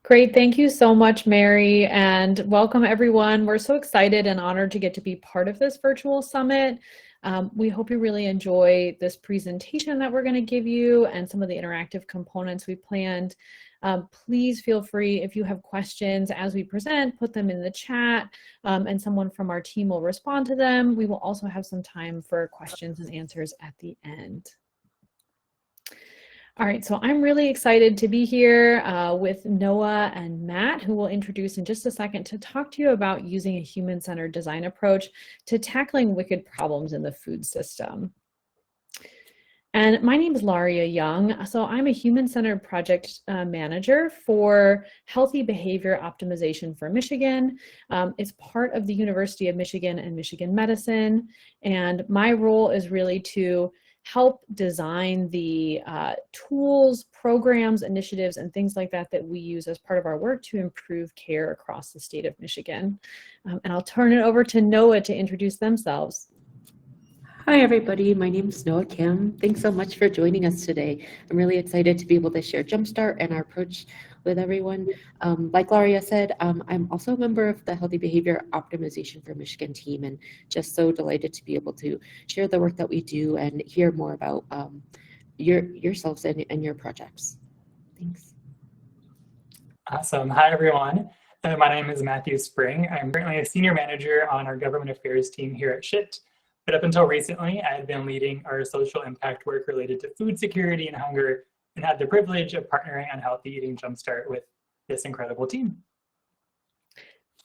Great. Thank you so much, Mary, and welcome everyone. We're so excited and honored to get to be part of this virtual summit. We hope you really enjoy this presentation that we're going to give you and some of the interactive components we planned. Please feel free, if you have questions as we present, put them in the chat, and someone from our team will respond to them. We will also have some time for questions and answers at the end. All right, so I'm really excited to be here with Noah and Matt, who will introduce in just a second to talk to you about using a human-centered design approach to tackling wicked problems in the food system. And my name is Larrea Young. So I'm a human-centered project manager for Healthy Behavior Optimization for Michigan. It's part of the University of Michigan and Michigan Medicine. And my role is really to help design the tools, programs, initiatives, and things like that that we use as part of our work to improve care across the state of Michigan. And I'll turn it over to Noah to introduce themselves. Hi, everybody. My name is Noah Kim. Thanks so much for joining us today. I'm really excited to be able to share Jumpstart and our approach with everyone. Like Larrea said, I'm also a member of the Healthy Behavior Optimization for Michigan team, and just so delighted to be able to share the work that we do and hear more about yourselves and your projects. Thanks. Awesome. Hi, everyone. My name is Matthew Spring. I'm currently a senior manager on our government affairs team here at Shipt. But up until recently, I had been leading our social impact work related to food security and hunger, and had the privilege of partnering on Healthy Eating Jumpstart with this incredible team.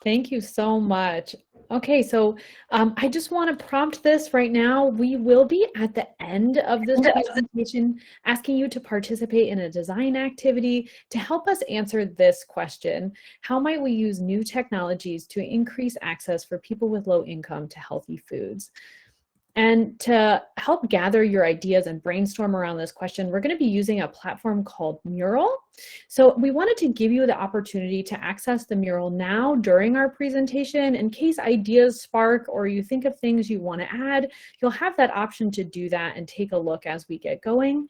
Thank you so much. Okay, so I just want to prompt this right now. We will be at the end of this presentation asking you to participate in a design activity to help us answer this question. How might we use new technologies to increase access for people with low income to healthy foods? And to help gather your ideas and brainstorm around this question, we're going to be using a platform called Mural. So we wanted to give you the opportunity to access the Mural now during our presentation. In case ideas spark or you think of things you want to add, you'll have that option to do that and take a look as we get going.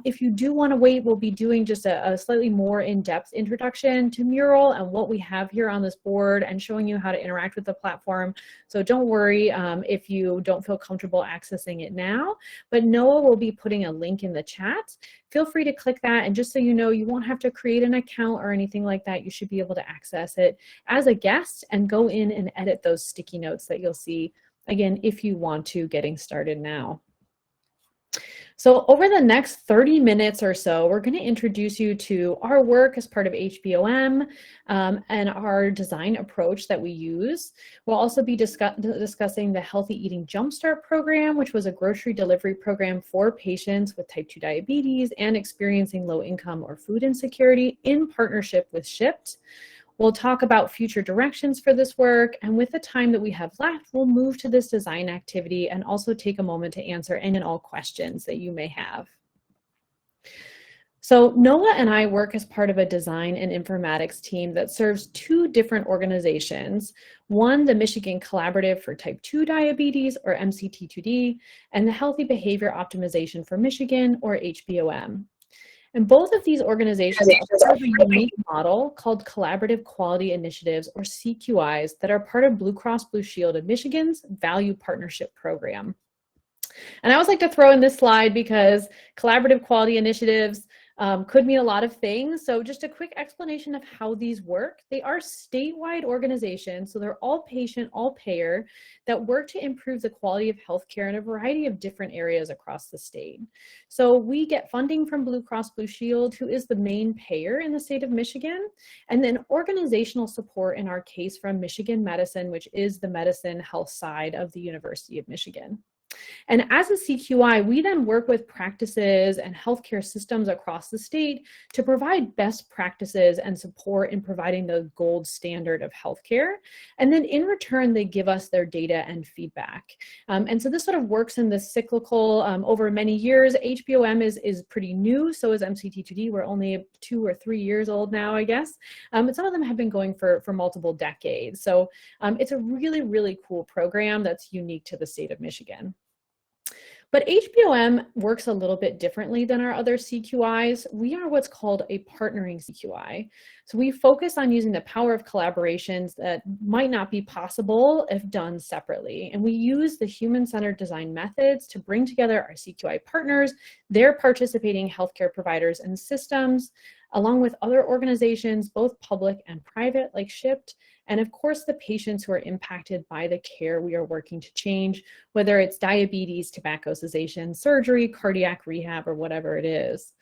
If you do want to wait, we'll be doing just a slightly more in-depth introduction to Mural and what we have here on this board and showing you how to interact with the platform. So don't worry if you don't feel comfortable accessing it now, but Noah will be putting a link in the chat. Feel free to click that, and just so you know, you won't have to create an account or anything like that. You should be able to access it as a guest and go in and edit those sticky notes that you'll see, again, if you want to, getting started now. So over the next 30 minutes or so, we're going to introduce you to our work as part of HBOM and our design approach that we use. We'll also be discussing the Healthy Eating Jumpstart Program, which was a grocery delivery program for patients with type 2 diabetes and experiencing low income or food insecurity in partnership with Shipt. We'll talk about future directions for this work, and with the time that we have left, we'll move to this design activity and also take a moment to answer any and all questions that you may have. So Noah and I work as part of a design and informatics team that serves two different organizations. One, the Michigan Collaborative for Type 2 Diabetes, or MCT2D, and the Healthy Behavior Optimization for Michigan, or HBOM. And both of these organizations have a unique model called Collaborative Quality Initiatives, or CQIs, that are part of Blue Cross Blue Shield of Michigan's Value Partnership Program. And I always like to throw in this slide because collaborative quality initiatives could mean a lot of things. So just a quick explanation of how these work. They are statewide organizations, so they're all patient, all payer, that work to improve the quality of healthcare in a variety of different areas across the state. So we get funding from Blue Cross Blue Shield, who is the main payer in the state of Michigan, and then organizational support in our case from Michigan Medicine, which is the medicine health side of the University of Michigan. And as a CQI, we then work with practices and healthcare systems across the state to provide best practices and support in providing the gold standard of healthcare. And then in return, they give us their data and feedback. And so this sort of works in this cyclical over many years. HBOM is pretty new, so is MCT2D. We're only 2 or 3 years old now, I guess. But some of them have been going for multiple decades. So it's a really, really cool program that's unique to the state of Michigan. But HBOM works a little bit differently than our other CQIs. We are what's called a partnering CQI. So we focus on using the power of collaborations that might not be possible if done separately. And we use the human-centered design methods to bring together our CQI partners, their participating healthcare providers and systems, along with other organizations, both public and private, like Shipt, and of course, the patients who are impacted by the care we are working to change, whether it's diabetes, tobacco cessation, surgery, cardiac rehab, or whatever it is.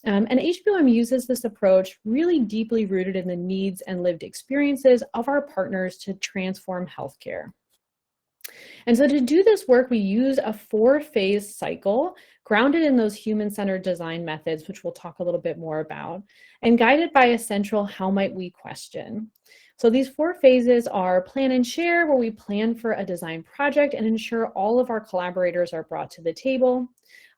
And HBOM uses this approach really deeply rooted in the needs and lived experiences of our partners to transform healthcare. And so to do this work, we use a 4-phase cycle grounded in those human-centered design methods, which we'll talk a little bit more about, and guided by a central how might we question. So these 4 phases are plan and share, where we plan for a design project and ensure all of our collaborators are brought to the table.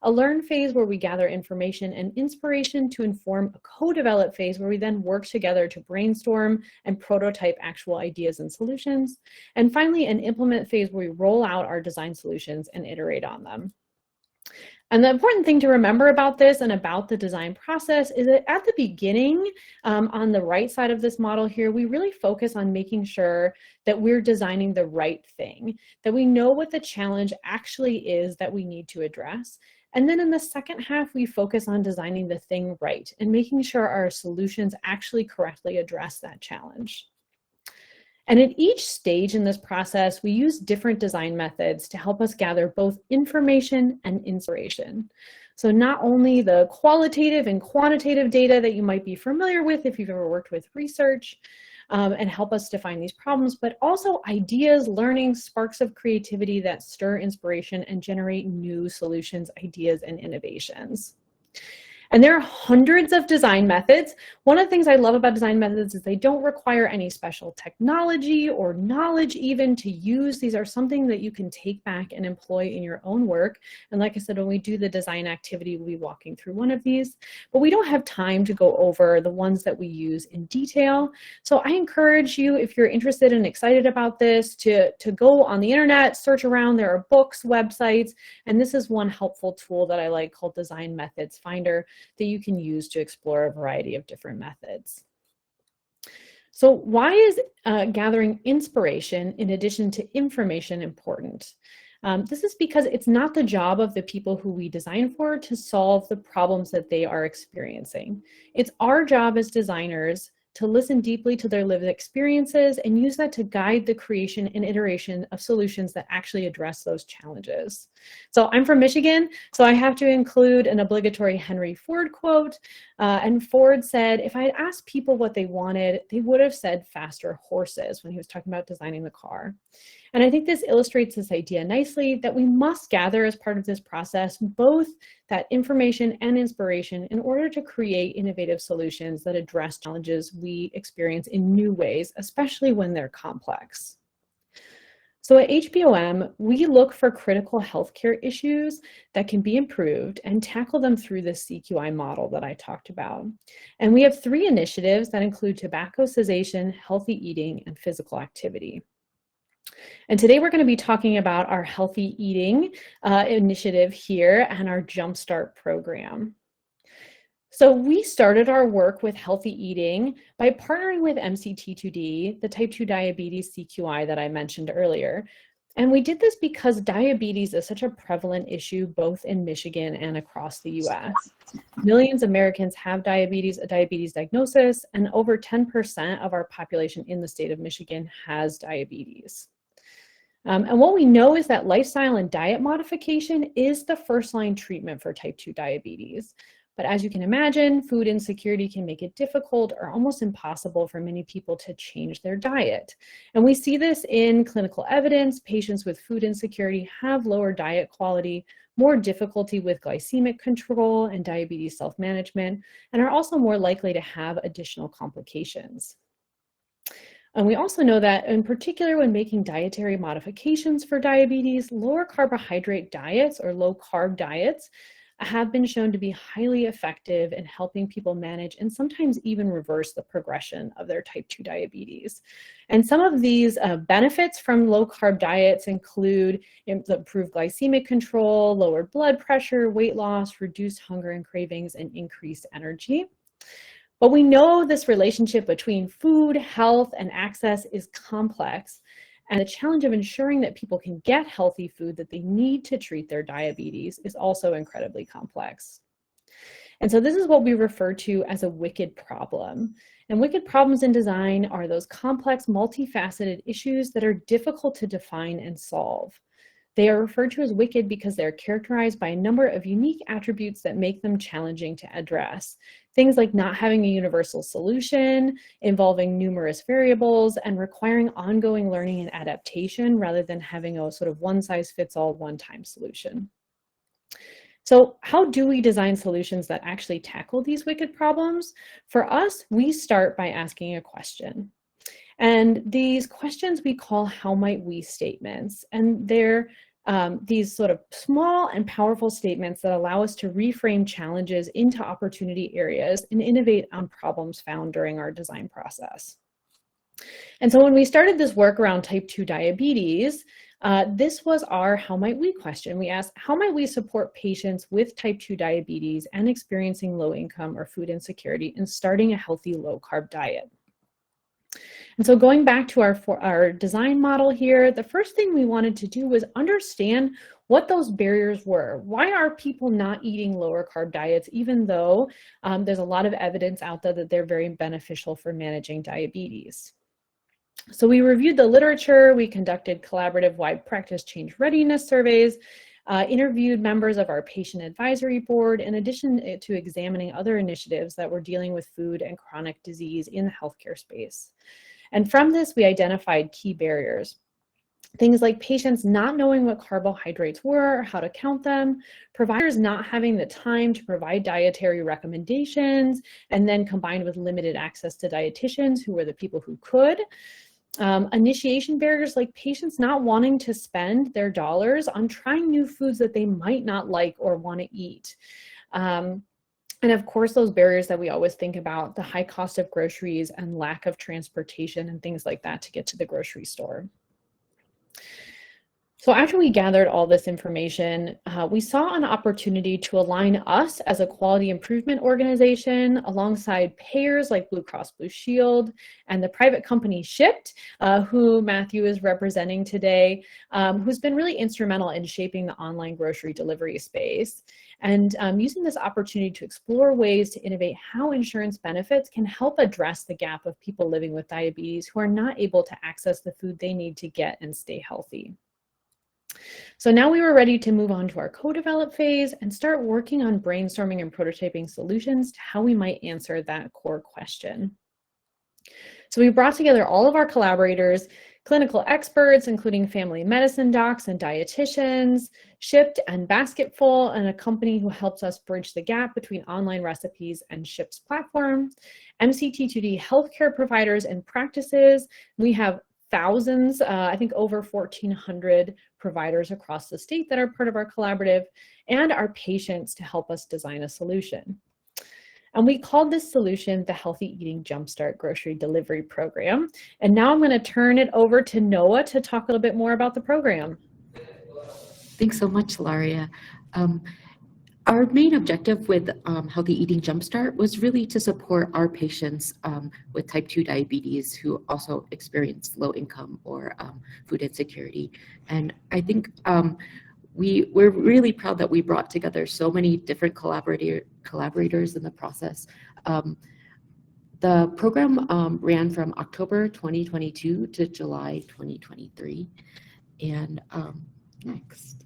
A learn phase, where we gather information and inspiration to inform a co-develop phase, where we then work together to brainstorm and prototype actual ideas and solutions. And finally, an implement phase, where we roll out our design solutions and iterate on them. And the important thing to remember about this and about the design process is that at the beginning, on the right side of this model here, we really focus on making sure that we're designing the right thing, that we know what the challenge actually is that we need to address. And then in the second half, we focus on designing the thing right and making sure our solutions actually correctly address that challenge. And at each stage in this process, we use different design methods to help us gather both information and inspiration. So not only the qualitative and quantitative data that you might be familiar with if you've ever worked with research, and help us define these problems, but also ideas, learning, sparks of creativity that stir inspiration and generate new solutions, ideas, and innovations. And there are hundreds of design methods. One of the things I love about design methods is they don't require any special technology or knowledge even to use. These are something that you can take back and employ in your own work. And like I said, when we do the design activity, we'll be walking through one of these, but we don't have time to go over the ones that we use in detail. So I encourage you, if you're interested and excited about this, to go on the internet, search around. There are books, websites, and this is one helpful tool that I like called Design Methods Finder, that you can use to explore a variety of different methods. So why is gathering inspiration in addition to information important? This is because it's not the job of the people who we design for to solve the problems that they are experiencing. It's our job as designers to listen deeply to their lived experiences and use that to guide the creation and iteration of solutions that actually address those challenges. So I'm from Michigan, so I have to include an obligatory Henry Ford quote. And Ford said, if I had asked people what they wanted, they would have said faster horses when he was talking about designing the car. And I think this illustrates this idea nicely that we must gather as part of this process both that information and inspiration in order to create innovative solutions that address challenges we experience in new ways, especially when they're complex. So at HBOM, we look for critical healthcare issues that can be improved and tackle them through the CQI model that I talked about. And we have 3 initiatives that include tobacco cessation, healthy eating, and physical activity. And today we're going to be talking about our Healthy Eating initiative here and our Jumpstart program. So we started our work with healthy eating by partnering with MCT2D, the type 2 diabetes CQI that I mentioned earlier. And we did this because diabetes is such a prevalent issue both in Michigan and across the US. Millions of Americans have diabetes, a diabetes diagnosis, and over 10% of our population in the state of Michigan has diabetes. And what we know is that lifestyle and diet modification is the first-line treatment for type 2 diabetes. But as you can imagine, food insecurity can make it difficult or almost impossible for many people to change their diet. And we see this in clinical evidence. Patients with food insecurity have lower diet quality, more difficulty with glycemic control and diabetes self-management, and are also more likely to have additional complications. And we also know that in particular when making dietary modifications for diabetes, lower carbohydrate diets or low carb diets have been shown to be highly effective in helping people manage and sometimes even reverse the progression of their type 2 diabetes. And some of these benefits from low-carb diets include improved glycemic control, lowered blood pressure, weight loss, reduced hunger and cravings, and increased energy. But we know this relationship between food, health, and access is complex, and the challenge of ensuring that people can get healthy food that they need to treat their diabetes is also incredibly complex. And so this is what we refer to as a wicked problem. And wicked problems in design are those complex, multifaceted issues that are difficult to define and solve. They are referred to as wicked because they're characterized by a number of unique attributes that make them challenging to address. Things like not having a universal solution, involving numerous variables, and requiring ongoing learning and adaptation rather than having a sort of one-size-fits-all one-time solution. So how do we design solutions that actually tackle these wicked problems? For us, we start by asking a question. And these questions we call how might we statements. And they're these sort of small and powerful statements that allow us to reframe challenges into opportunity areas and innovate on problems found during our design process. And so when we started this work around type 2 diabetes, this was our how might we question. We asked, how might we support patients with type 2 diabetes and experiencing low income or food insecurity in starting a healthy low carb diet? And so going back to our design model here, the first thing we wanted to do was understand what those barriers were. Why are people not eating lower carb diets, even though there's a lot of evidence out there that they're very beneficial for managing diabetes? So we reviewed the literature, we conducted collaborative wide practice change readiness surveys, interviewed members of our patient advisory board, in addition to examining other initiatives that were dealing with food and chronic disease in the healthcare space. And from this, we identified key barriers. Things like patients not knowing what carbohydrates were, how to count them, providers not having the time to provide dietary recommendations, and then combined with limited access to dietitians who were the people who could. Initiation barriers like patients not wanting to spend their dollars on trying new foods that they might not like or want to eat. And of course, those barriers that we always think about, the high cost of groceries and lack of transportation and things like that to get to the grocery store. So after we gathered all this information, we saw an opportunity to align us as a quality improvement organization alongside payers like Blue Cross Blue Shield and the private company Shipt, who Matthew is representing today, who's been really instrumental in shaping the online grocery delivery space. And using this opportunity to explore ways to innovate how insurance benefits can help address the gap of people living with diabetes who are not able to access the food they need to get and stay healthy. So now we were ready to move on to our co-develop phase and start working on brainstorming and prototyping solutions to how we might answer that core question. So we brought together all of our collaborators, clinical experts, including family medicine docs and dietitians, Shipt and Basketful, and a company who helps us bridge the gap between online recipes and Shipt's platform, MCT2D healthcare providers and practices. We have thousands, I think over 1,400 providers across the state that are part of our collaborative, and our patients to help us design a solution. And we called this solution the Healthy Eating Jumpstart Grocery Delivery Program. And now I'm going to turn it over to Noah to talk a little bit more about the program. Thanks so much, Larrea. Our main objective with Healthy Eating Jumpstart was really to support our patients with type 2 diabetes who also experience low income or food insecurity. And I think we're really proud that we brought together so many different collaborators in the process. The program ran from October 2022 to July 2023. And next.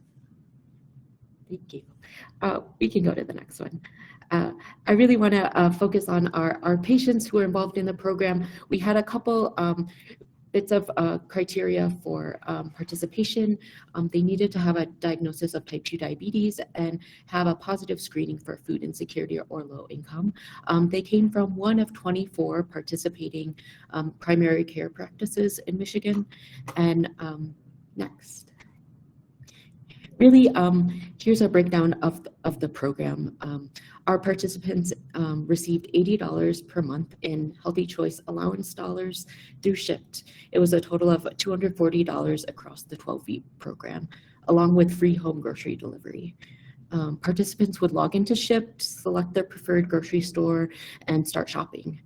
Thank you. We can go to the next one. I really want to focus on our patients who are involved in the program. We had a couple bits of criteria for participation. They needed to have a diagnosis of type 2 diabetes and have a positive screening for food insecurity or low income. They came from one of 24 participating primary care practices in Michigan. And next. Really, here's a breakdown of the program. Our participants received $80 per month in Healthy Choice allowance dollars through Shipt. It was a total of $240 across the 12-week program, along with free home grocery delivery. Participants would log into Shipt, select their preferred grocery store, and start shopping.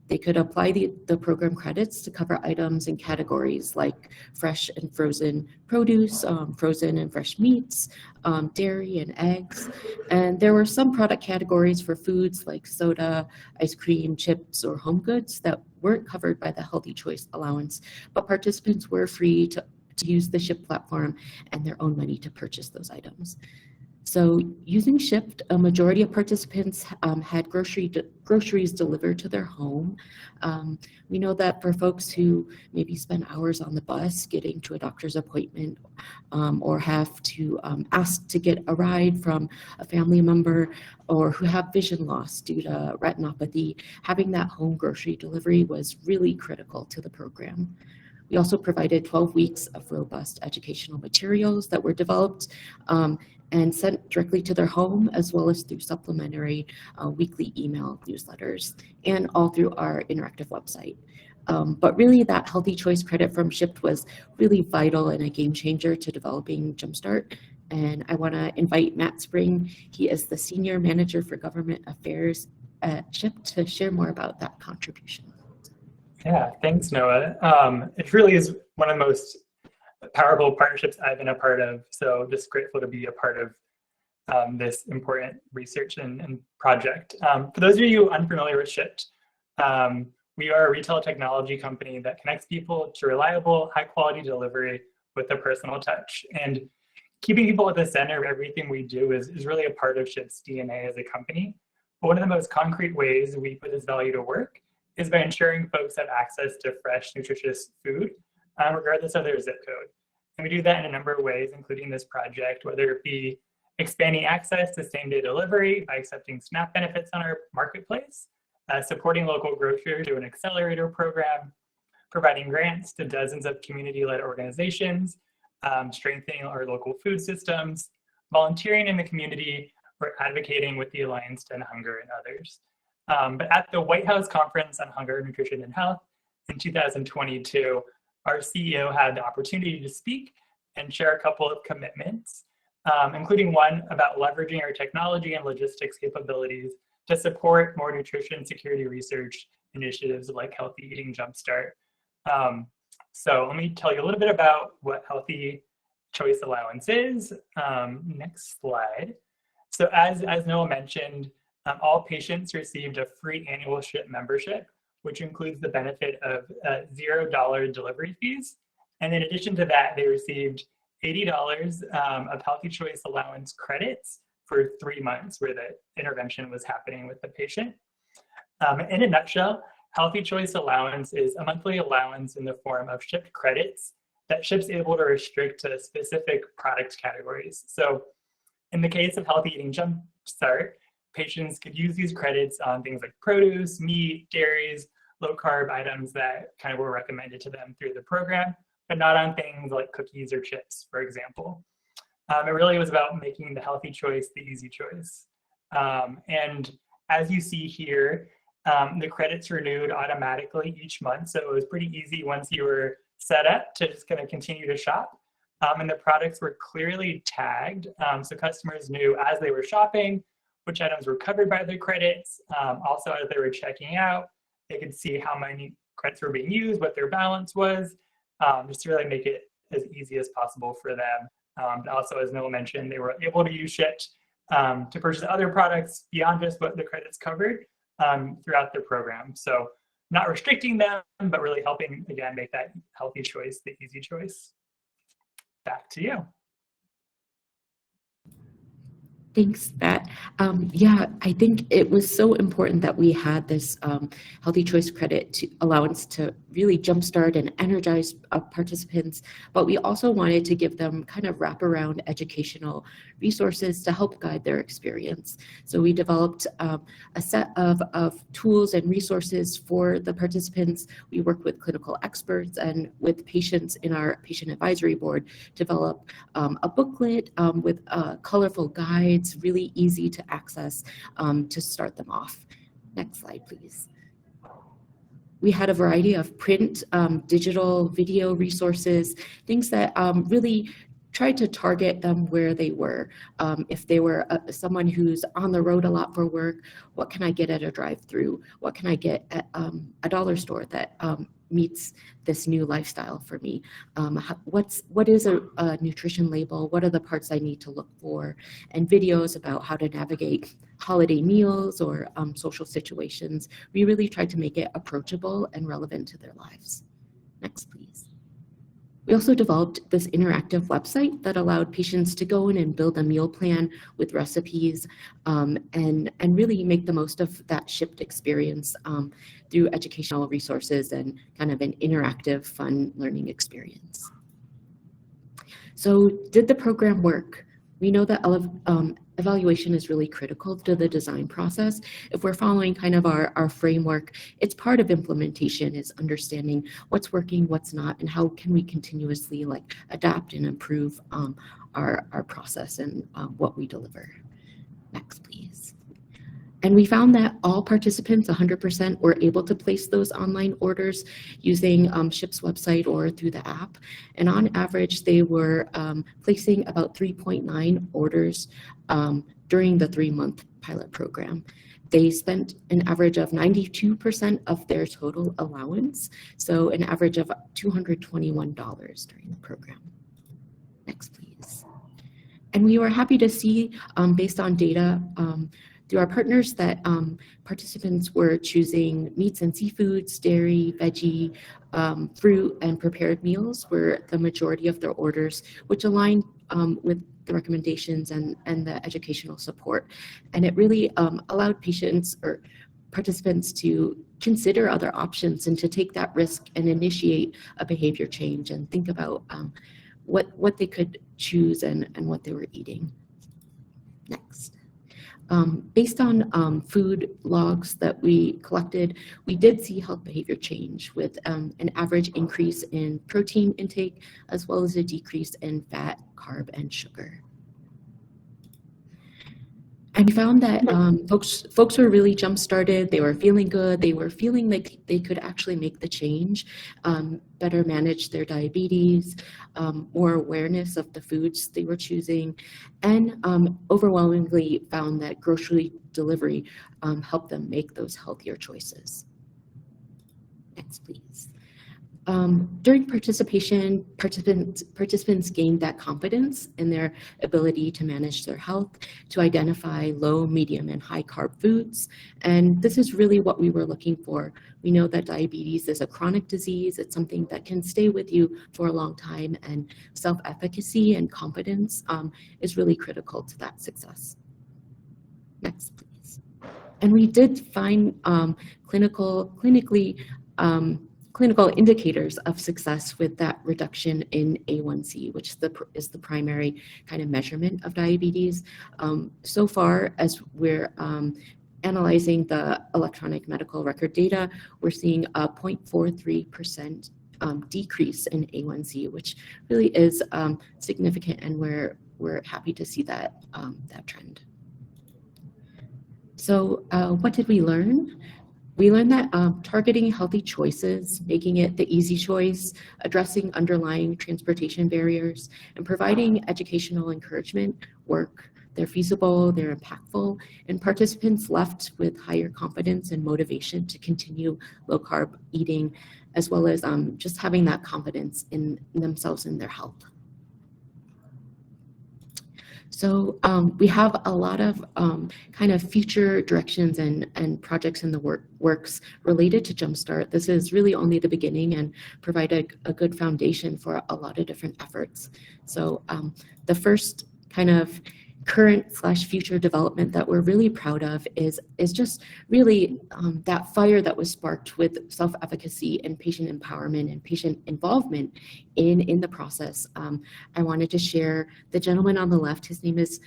They could apply the program credits to cover items in categories like fresh and frozen produce, frozen and fresh meats, dairy and eggs. And there were some product categories for foods like soda, ice cream, chips, or home goods that weren't covered by the Healthy Choice allowance, but participants were free to use the Shipt platform and their own money to purchase those items. So using Shipt, a majority of participants had groceries delivered to their home. We know that for folks who maybe spend hours on the bus getting to a doctor's appointment or have to ask to get a ride from a family member, or who have vision loss due to retinopathy, having that home grocery delivery was really critical to the program. We also provided 12 weeks of robust educational materials that were developed and sent directly to their home, as well as through supplementary weekly email newsletters, and all through our interactive website. But really, that Healthy Choice credit from Shipt was really vital and a game changer to developing Jumpstart. And I want to invite Matt Spring. He is the Senior Manager for Government Affairs at Shipt to share more about that contribution. Yeah, thanks, Noah. It really is one of the most powerful partnerships I've been a part of. So just grateful to be a part of this important research and project. For those of you unfamiliar with Shipt, we are a retail technology company that connects people to reliable, high quality delivery with a personal touch. And keeping people at the center of everything we do is really a part of Shipt's DNA as a company. But one of the most concrete ways we put this value to work is by ensuring folks have access to fresh, nutritious food, regardless of their zip code. And we do that in a number of ways, including this project, whether it be expanding access to same-day delivery by accepting SNAP benefits on our marketplace, supporting local grocers through an accelerator program, providing grants to dozens of community-led organizations, strengthening our local food systems, volunteering in the community, or advocating with the Alliance to End Hunger and others. But at the White House Conference on Hunger, Nutrition, and Health in 2022, our CEO had the opportunity to speak and share a couple of commitments, including one about leveraging our technology and logistics capabilities to support more nutrition security research initiatives like Healthy Eating Jumpstart. So let me tell you a little bit about what Healthy Choice Allowance is. Next slide. So as Noah mentioned, all patients received a free annual Shipt membership, which includes the benefit of $0 delivery fees. And in addition to that, they received $80 of Healthy Choice allowance credits for 3 months where the intervention was happening with the patient. In a nutshell, Healthy Choice allowance is a monthly allowance in the form of Shipt credits that Shipt's able to restrict to specific product categories. So in the case of Healthy Eating Jumpstart, patients could use these credits on things like produce, meat, dairies, low-carb items that kind of were recommended to them through the program, but not on things like cookies or chips, for example. It really was about making the healthy choice the easy choice. And as you see here, the credits renewed automatically each month, so it was pretty easy once you were set up to just kind of continue to shop. And the products were clearly tagged, so customers knew as they were shopping which items were covered by the credits. Also, as they were checking out, they could see how many credits were being used, what their balance was, just to really make it as easy as possible for them. Also, as Noah mentioned, they were able to use Shipt to purchase other products beyond just what the credits covered throughout the program. So not restricting them, but really helping, again, make that healthy choice the easy choice. Back to you. Thanks, Matt. Yeah, I think it was so important that we had this healthy choice credit allowance to really jumpstart and energize participants, but we also wanted to give them kind of wraparound educational resources to help guide their experience. So we developed a set of tools and resources for the participants. We worked with clinical experts and with patients in our patient advisory board, develop a booklet with colorful guides, really easy to access to start them off. Next slide, please. We had a variety of print, digital, video resources, things that really tried to target them where they were. If they were someone who's on the road a lot for work, what can I get at a drive-through? What can I get at a dollar store that meets this new lifestyle for me? What is a nutrition label? What are the parts I need to look for? And videos about how to navigate holiday meals or social situations. We really tried to make it approachable and relevant to their lives. Next, please. We also developed this interactive website that allowed patients to go in and build a meal plan with recipes and really make the most of that Shipt experience through educational resources and kind of an interactive, fun learning experience. So did the program work? We know that evaluation is really critical to the design process. If we're following kind of our framework, it's part of implementation is understanding what's working, what's not, and how can we continuously like adapt and improve our process and what we deliver. Next, please. And we found that all participants, 100%, were able to place those online orders using Shipt's website or through the app. And on average, they were placing about 3.9 orders during the 3-month pilot program. They spent an average of 92% of their total allowance, so an average of $221 during the program. Next, please. And we were happy to see, based on data, through our partners that participants were choosing meats and seafoods, dairy, veggie, fruit, and prepared meals were the majority of their orders, which aligned with the recommendations and the educational support. And it really allowed patients or participants to consider other options and to take that risk and initiate a behavior change and think about what they could choose and what they were eating. Next. Based on food logs that we collected, we did see health behavior change with an average increase in protein intake as well as a decrease in fat, carb, and sugar. And we found that folks were really jump-started. They were feeling good. They were feeling like they could actually make the change, better manage their diabetes, more awareness of the foods they were choosing, and overwhelmingly found that grocery delivery helped them make those healthier choices. Next, please. During participation, participants gained that confidence in their ability to manage their health, to identify low, medium, and high carb foods. And this is really what we were looking for. We know that diabetes is a chronic disease. It's something that can stay with you for a long time, and self-efficacy and confidence is really critical to that success. Next, please. And we did find clinical indicators of success with that reduction in A1C, which is the primary kind of measurement of diabetes. So far, as we're analyzing the electronic medical record data, we're seeing a 0.43% decrease in A1C, which really is significant, and we're happy to see that trend. So what did we learn? We learned that targeting healthy choices, making it the easy choice, addressing underlying transportation barriers, and providing educational encouragement work. They're feasible, they're impactful, and participants left with higher confidence and motivation to continue low-carb eating, as well as just having that confidence in themselves and their health. So we have a lot of kind of future directions and projects in the works related to Jumpstart. This is really only the beginning and provide a good foundation for a lot of different efforts. So the first kind of current/future development that we're really proud of is just really that fire that was sparked with self-efficacy and patient empowerment and patient involvement in the process. I wanted to share the gentleman on the left. His name is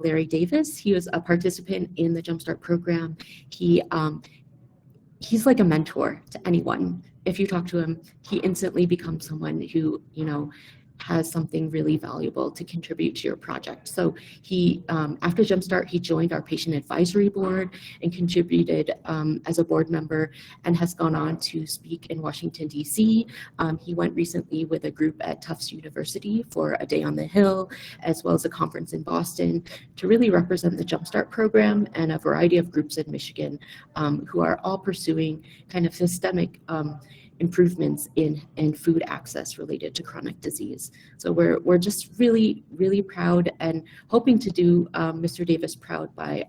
Larry Davis. He was a participant in the Jumpstart program. He's like a mentor to anyone. If you talk to him, he instantly becomes someone who, has something really valuable to contribute to your project. So he, after Jumpstart, he joined our patient advisory board and contributed as a board member, and has gone on to speak in Washington, D.C. He went recently with a group at Tufts University for a day on the Hill, as well as a conference in Boston, to really represent the Jumpstart program and a variety of groups in Michigan who are all pursuing kind of systemic improvements in food access related to chronic disease. So we're just really, really proud and hoping to do Mr. Davis proud by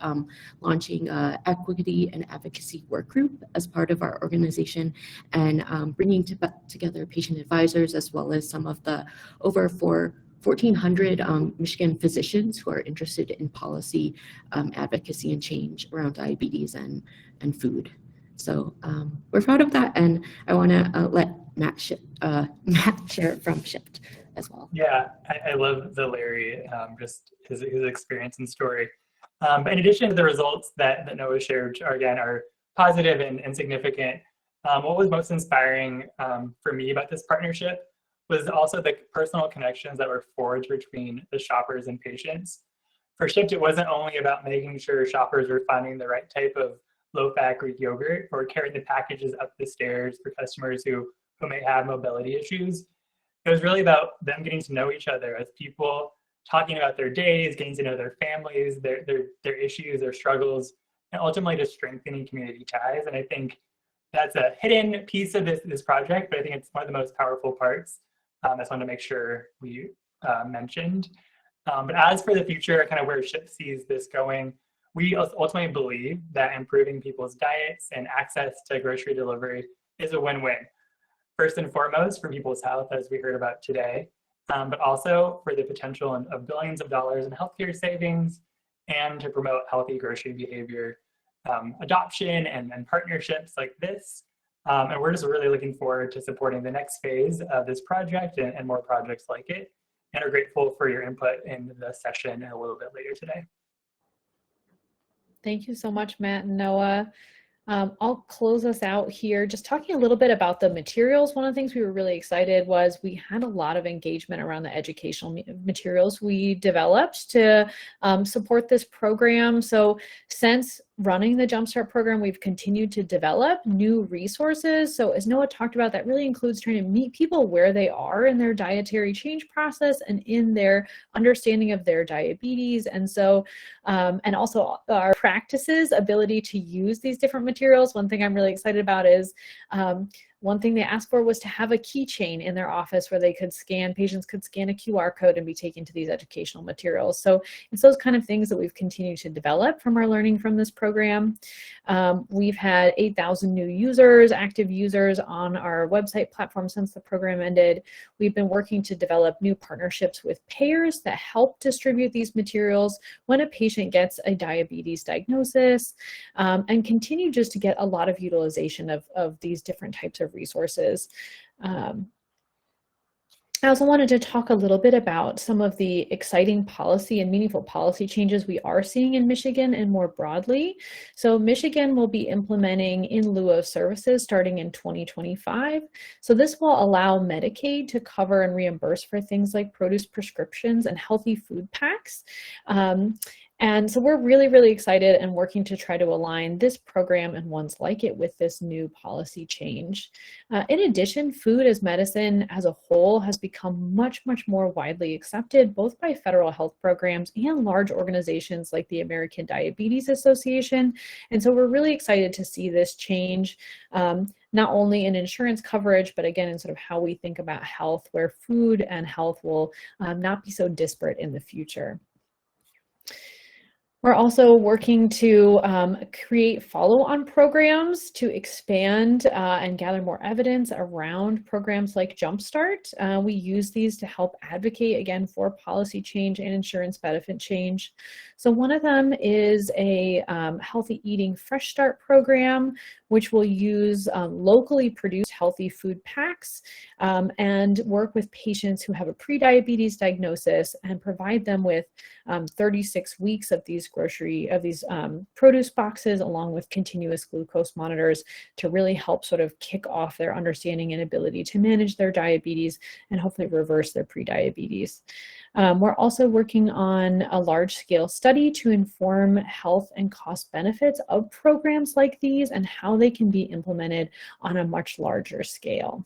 launching an equity and advocacy work group as part of our organization, and bringing together patient advisors, as well as some of the over 1,400 Michigan physicians who are interested in policy advocacy and change around diabetes and food. So we're proud of that, and I want to let Matt share it from Shipt as well. Yeah, I love the Larry, just his experience and story. But in addition to the results that Noah shared, are positive and significant, what was most inspiring for me about this partnership was also the personal connections that were forged between the shoppers and patients. For Shipt, it wasn't only about making sure shoppers were finding the right type of low-fat Greek yogurt or carrying the packages up the stairs for customers who may have mobility issues. It was really about them getting to know each other as people, talking about their days, getting to know their families, their issues, their struggles, and ultimately just strengthening community ties. And I think that's a hidden piece of this project, but I think it's one of the most powerful parts. I just wanted to make sure we mentioned. But as for the future, kind of where Shipt sees this going, we ultimately believe that improving people's diets and access to grocery delivery is a win-win. First and foremost, for people's health, as we heard about today, but also for the potential of billions of dollars in healthcare savings, and to promote healthy grocery behavior adoption and partnerships like this. And we're just really looking forward to supporting the next phase of this project and more projects like it, and are grateful for your input in the session a little bit later today. Thank you so much, Matt and Noah. I'll close us out here just talking a little bit about the materials. One of the things we were really excited was we had a lot of engagement around the educational materials we developed to support this program. So since running the Jumpstart program, we've continued to develop new resources. So as Noah talked about, that really includes trying to meet people where they are in their dietary change process and in their understanding of their diabetes. And so, and also our practices, ability to use these different materials. One thing I'm really excited about is one thing they asked for was to have a keychain in their office where they could scan, patients could scan a QR code and be taken to these educational materials. So it's those kind of things that we've continued to develop from our learning from this program. We've had 8,000 new users, active users on our website platform since the program ended. We've been working to develop new partnerships with payers that help distribute these materials when a patient gets a diabetes diagnosis, and continue just to get a lot of utilization of these different types of resources. I also wanted to talk a little bit about some of the exciting policy and meaningful policy changes we are seeing in Michigan and more broadly. So Michigan will be implementing in lieu of services starting in 2025. So this will allow Medicaid to cover and reimburse for things like produce prescriptions and healthy food packs. And so we're really, really excited and working to try to align this program and ones like it with this new policy change. In addition, food as medicine as a whole has become much, much more widely accepted, both by federal health programs and large organizations like the American Diabetes Association. And so we're really excited to see this change, not only in insurance coverage, but again, in sort of how we think about health, where food and health will not be so disparate in the future. We're also working to create follow-on programs to expand and gather more evidence around programs like Jumpstart. We use these to help advocate, again, for policy change and insurance benefit change. So one of them is a Healthy Eating Fresh Start program, which will use locally produced healthy food packs and work with patients who have a prediabetes diagnosis and provide them with 36 weeks of these produce boxes along with continuous glucose monitors to really help sort of kick off their understanding and ability to manage their diabetes and hopefully reverse their prediabetes. We're also working on a large-scale study to inform health and cost benefits of programs like these and how they can be implemented on a much larger scale.